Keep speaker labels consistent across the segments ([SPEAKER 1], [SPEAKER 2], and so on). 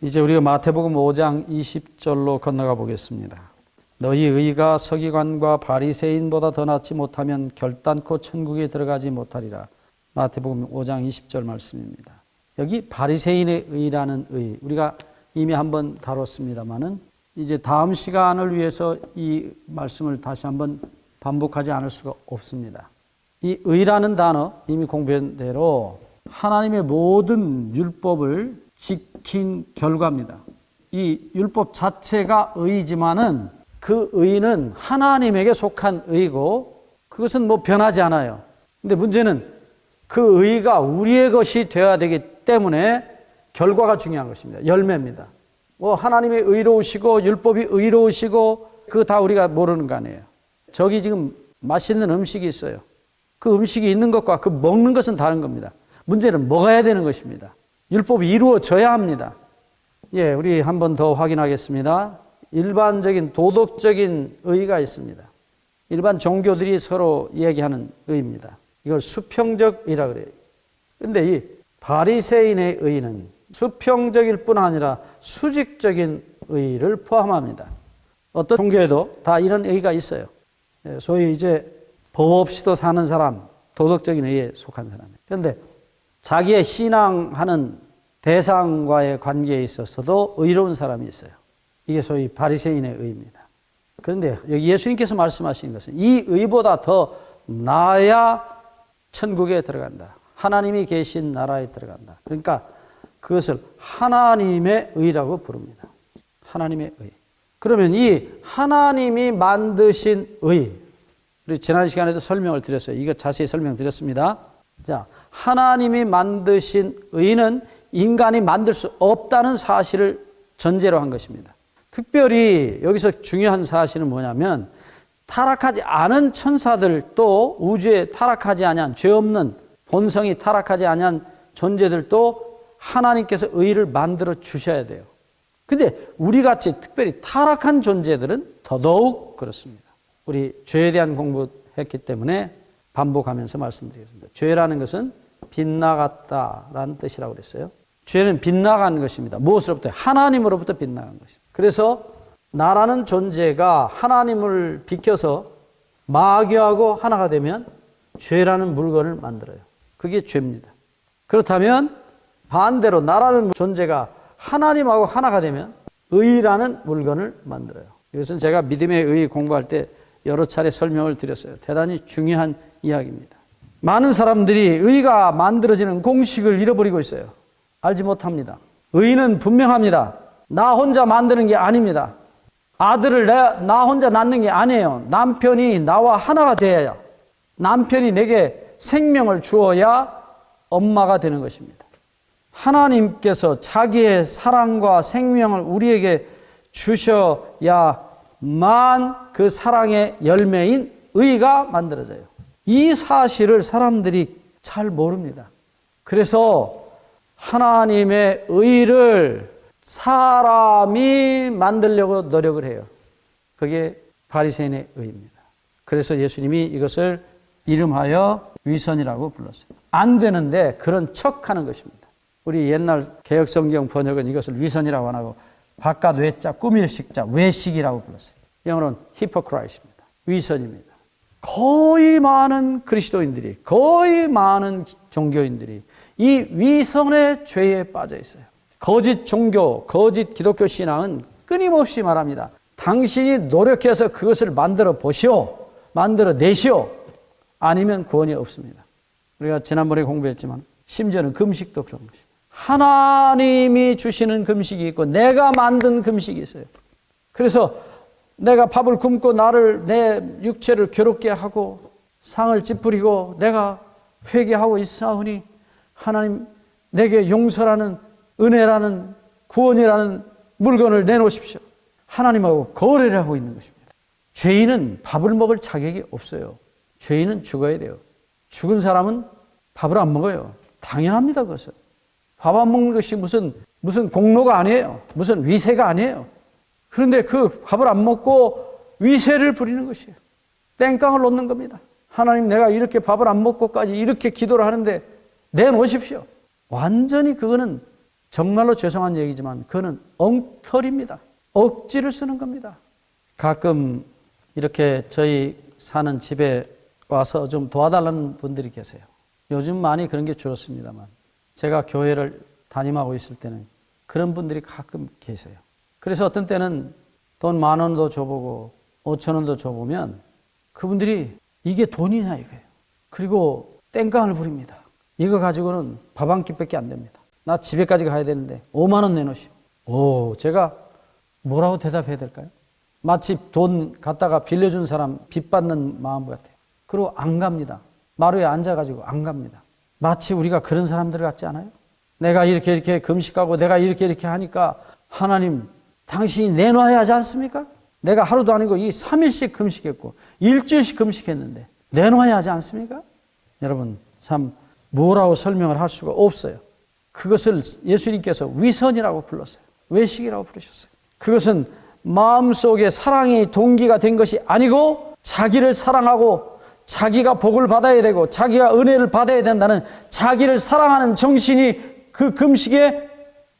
[SPEAKER 1] 이제 우리가 마태복음 5장 20절로 건너가 보겠습니다. 너희 의가 서기관과 바리새인보다 더 낫지 못하면 결단코 천국에 들어가지 못하리라. 마태복음 5장 20절 말씀입니다. 여기 바리새인의 의라는 의, 우리가 이미 한번 다뤘습니다마는 이제 다음 시간을 위해서 이 말씀을 다시 한번 반복하지 않을 수가 없습니다. 이 의라는 단어 이미 공부한 대로 하나님의 모든 율법을 지킨 결과입니다. 이 율법 자체가 의지만은 그 의는 하나님에게 속한 의고 그것은 뭐 변하지 않아요. 근데 문제는 그 의가 우리의 것이 되어야 되기 때문에 결과가 중요한 것입니다. 열매입니다. 뭐 하나님이 의로우시고 율법이 의로우시고 그거 다 우리가 모르는 거 아니에요. 저기 지금 맛있는 음식이 있어요. 그 음식이 있는 것과 그 먹는 것은 다른 겁니다. 문제는 먹어야 되는 것입니다. 율법이 이루어져야 합니다. 예, 우리 한 번 더 확인하겠습니다. 일반적인 도덕적인 의가 있습니다. 일반 종교들이 서로 얘기하는 의입니다. 이걸 수평적 의라 그래요. 근데 이 바리새인의 의는 수평적일 뿐 아니라 수직적인 의를 포함합니다. 어떤 종교에도 다 이런 의가 있어요. 소위 이제 법 없이도 사는 사람, 도덕적인 의에 속한 사람이에요. 그런데 자기의 신앙하는 대상과의 관계에 있어서도 의로운 사람이 있어요. 이게 소위 바리새인의 의입니다. 그런데 여기 예수님께서 말씀하신 것은 이 의보다 더 나아야 천국에 들어간다. 하나님이 계신 나라에 들어간다. 그러니까 그것을 하나님의 의라고 부릅니다. 하나님의 의. 그러면 이 하나님이 만드신 의, 우리 지난 시간에도 설명을 드렸어요. 이거 자세히 설명드렸습니다. 자, 하나님이 만드신 의는 인간이 만들 수 없다는 사실을 전제로 한 것입니다. 특별히 여기서 중요한 사실은 뭐냐면 타락하지 않은 천사들도 우주에 타락하지 아니한 죄 없는 본성이 타락하지 아니한 존재들도 하나님께서 의를 만들어 주셔야 돼요. 근데 우리같이 특별히 타락한 존재들은 더더욱 그렇습니다. 우리 죄에 대한 공부했기 때문에 반복하면서 말씀드리겠습니다. 죄라는 것은 빗나갔다라는 뜻이라고 그랬어요. 죄는 빗나간 것입니다. 무엇으로부터? 하나님으로부터 빗나간 것입니다. 그래서 나라는 존재가 하나님을 비켜서 마귀하고 하나가 되면 죄라는 물건을 만들어요. 그게 죄입니다. 그렇다면 반대로 나라는 존재가 하나님하고 하나가 되면 의라는 물건을 만들어요. 이것은 제가 믿음의 의 공부할 때 여러 차례 설명을 드렸어요. 대단히 중요한 이야기입니다. 많은 사람들이 의가 만들어지는 공식을 잃어버리고 있어요. 알지 못합니다. 의는 분명합니다. 나 혼자 만드는 게 아닙니다. 아들을 나 혼자 낳는 게 아니에요. 남편이 나와 하나가 돼야, 남편이 내게 생명을 주어야 엄마가 되는 것입니다. 하나님께서 자기의 사랑과 생명을 우리에게 주셔야만 그 사랑의 열매인 의가 만들어져요. 이 사실을 사람들이 잘 모릅니다. 그래서 하나님의 의를 사람이 만들려고 노력을 해요. 그게 바리새인의 의입니다. 그래서 예수님이 이것을 이름하여 위선이라고 불렀어요. 안 되는데 그런 척하는 것입니다. 우리 옛날 개역성경 번역은 이것을 위선이라고 안 하고 바깥 외자 꾸밀 식자 외식이라고 불렀어요. 영어로는 히포크라이트입니다. 위선입니다. 거의 많은 그리스도인들이, 거의 많은 종교인들이 이 위선의 죄에 빠져 있어요. 거짓 종교, 거짓 기독교 신앙은 끊임없이 말합니다. 당신이 노력해서 그것을 만들어 보시오, 만들어 내시오. 아니면 구원이 없습니다. 우리가 지난번에 공부했지만 심지어는 금식도 그런 것입니다. 하나님이 주시는 금식이 있고 내가 만든 금식이 있어요. 그래서 내가 밥을 굶고 내 육체를 괴롭게 하고 상을 찌푸리고 내가 회개하고 있사오니 하나님 내게 용서라는 은혜라는 구원이라는 물건을 내놓으십시오. 하나님하고 거래를 하고 있는 것입니다. 죄인은 밥을 먹을 자격이 없어요. 죄인은 죽어야 돼요. 죽은 사람은 밥을 안 먹어요. 당연합니다. 그것은. 밥 안 먹는 것이 무슨 공로가 아니에요. 무슨 위세가 아니에요. 그런데 그 밥을 안 먹고 위세를 부리는 것이에요. 땡깡을 놓는 겁니다. 하나님 내가 이렇게 밥을 안 먹고까지 이렇게 기도를 하는데 내놓으십시오. 완전히 그거는 정말로 죄송한 얘기지만 그는 엉터리입니다. 억지를 쓰는 겁니다. 가끔 이렇게 저희 사는 집에 와서 좀 도와달라는 분들이 계세요. 요즘 많이 그런 게 줄었습니다만 제가 교회를 담임하고 있을 때는 그런 분들이 가끔 계세요. 그래서 어떤 때는 돈 10,000원도 줘보고 5,000원도 줘보면 그분들이 이게 돈이냐 이거예요. 그리고 땡깡을 부립니다. 이거 가지고는 밥 한 끼밖에 안 됩니다. 나 집에까지 가야 되는데 5만 원 내놓으시오. 제가 뭐라고 대답해야 될까요? 마치 돈 갖다가 빌려준 사람 빚 받는 마음 같아요. 그리고 안 갑니다. 마루에 앉아가지고 안 갑니다. 마치 우리가 그런 사람들 같지 않아요? 내가 이렇게 금식하고 내가 이렇게 하니까 하나님 당신이 내놔야 하지 않습니까? 내가 하루도 아니고 이 3일씩 금식했고 일주일씩 금식했는데 내놔야 하지 않습니까? 여러분 참 뭐라고 설명을 할 수가 없어요. 그것을 예수님께서 위선이라고 불렀어요. 외식이라고 부르셨어요. 그것은 마음속에 사랑의 동기가 된 것이 아니고 자기를 사랑하고 자기가 복을 받아야 되고 자기가 은혜를 받아야 된다는 자기를 사랑하는 정신이 그 금식의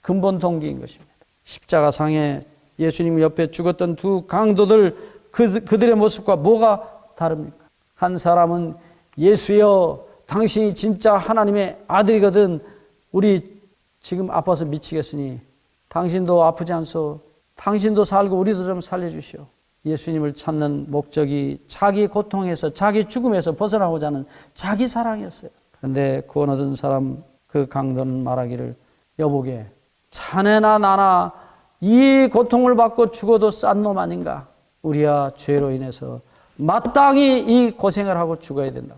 [SPEAKER 1] 근본 동기인 것입니다. 십자가상에 예수님 옆에 죽었던 두 강도들 그들의 모습과 뭐가 다릅니까? 한 사람은 예수여 당신이 진짜 하나님의 아들이거든 우리 지금 아파서 미치겠으니 당신도 아프지 않소 당신도 살고 우리도 좀 살려주시오. 예수님을 찾는 목적이 자기 고통에서 자기 죽음에서 벗어나고자 하는 자기 사랑이었어요. 그런데 구원 얻은 사람 그 강도는 말하기를 여보게 자네나 나나 이 고통을 받고 죽어도 싼 놈 아닌가. 우리야 죄로 인해서 마땅히 이 고생을 하고 죽어야 된다.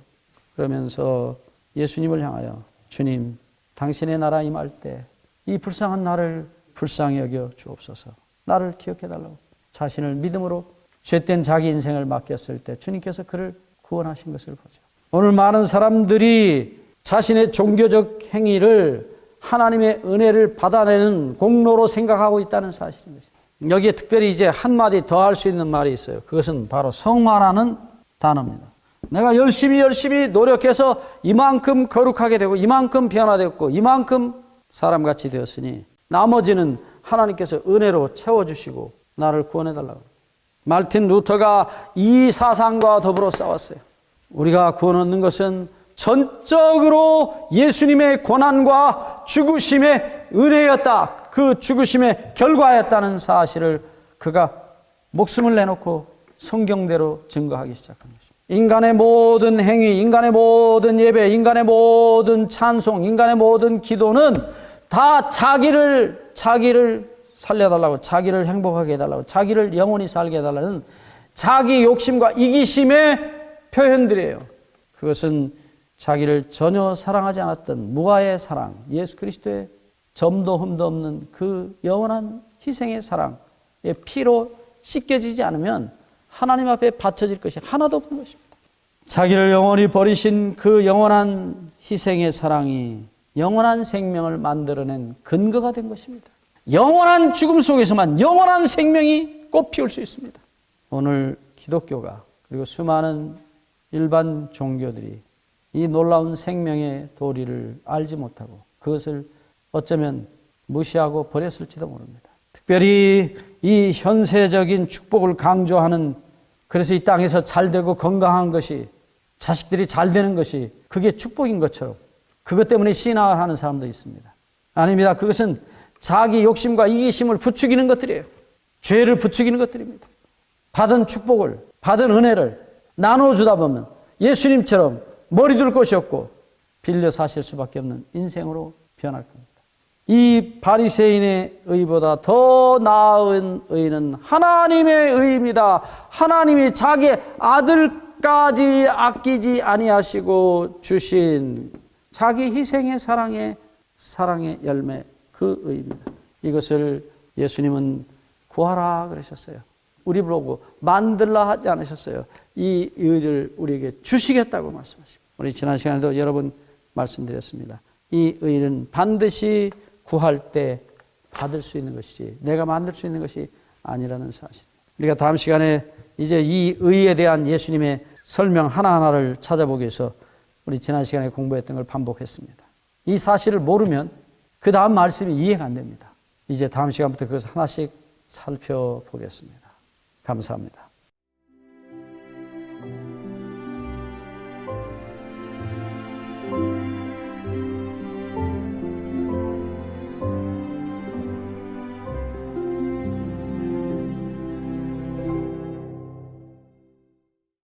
[SPEAKER 1] 그러면서 예수님을 향하여 주님 당신의 나라 임할 때 이 불쌍한 나를 불쌍히 여겨 주옵소서. 나를 기억해달라고 자신을 믿음으로 죄된 자기 인생을 맡겼을 때 주님께서 그를 구원하신 것을 보죠. 오늘 많은 사람들이 자신의 종교적 행위를 하나님의 은혜를 받아내는 공로로 생각하고 있다는 사실인 것입니다. 여기에 특별히 이제 한마디 더 할 수 있는 말이 있어요. 그것은 바로 성화라는 단어입니다. 내가 열심히 노력해서 이만큼 거룩하게 되고 이만큼 변화되었고 이만큼 사람같이 되었으니 나머지는 하나님께서 은혜로 채워주시고 나를 구원해달라고. 말틴 루터가 이 사상과 더불어 싸웠어요. 우리가 구원 얻는 것은 전적으로 예수님의 고난과 죽으심의 은혜였다. 그 죽으심의 결과였다는 사실을 그가 목숨을 내놓고 성경대로 증거하기 시작한 것입니다. 인간의 모든 행위, 인간의 모든 예배, 인간의 모든 찬송, 인간의 모든 기도는 다 자기를 살려달라고, 자기를 행복하게 해달라고, 자기를 영원히 살게 해달라는 자기 욕심과 이기심의 표현들이에요. 그것은 자기를 전혀 사랑하지 않았던 무아의 사랑, 예수 그리스도의 점도 흠도 없는 그 영원한 희생의 사랑의 피로 씻겨지지 않으면 하나님 앞에 바쳐질 것이 하나도 없는 것입니다. 자기를 영원히 버리신 그 영원한 희생의 사랑이 영원한 생명을 만들어낸 근거가 된 것입니다. 영원한 죽음 속에서만 영원한 생명이 꽃피울 수 있습니다. 오늘 기독교가 그리고 수많은 일반 종교들이 이 놀라운 생명의 도리를 알지 못하고 그것을 어쩌면 무시하고 버렸을지도 모릅니다. 특별히 이 현세적인 축복을 강조하는, 그래서 이 땅에서 잘되고 건강한 것이, 자식들이 잘 되는 것이 그게 축복인 것처럼 그것 때문에 신앙을 하는 사람도 있습니다. 아닙니다. 그것은 자기 욕심과 이기심을 부추기는 것들이에요. 죄를 부추기는 것들입니다. 받은 축복을, 받은 은혜를 나눠주다 보면 예수님처럼 머리 둘 곳이 없고 빌려 사실 수밖에 없는 인생으로 변할 겁니다. 이 바리새인의 의보다 더 나은 의는 하나님의 의입니다. 하나님이 자기 아들까지 아끼지 아니하시고 주신 자기 희생의 사랑의 열매, 그 의입니다. 이것을 예수님은 구하라 그러셨어요. 우리 보고 만들라 하지 않으셨어요. 이 의를 우리에게 주시겠다고 말씀하십니다. 우리 지난 시간에도 여러 번 말씀드렸습니다. 이 의는 반드시 구할 때 받을 수 있는 것이지 내가 만들 수 있는 것이 아니라는 사실. 우리가 다음 시간에 이제 이 의에 대한 예수님의 설명 하나하나를 찾아보기 위해서 우리 지난 시간에 공부했던 걸 반복했습니다. 이 사실을 모르면 그 다음 말씀이 이해가 안 됩니다. 이제 다음 시간부터 그것을 하나씩 살펴보겠습니다. 감사합니다.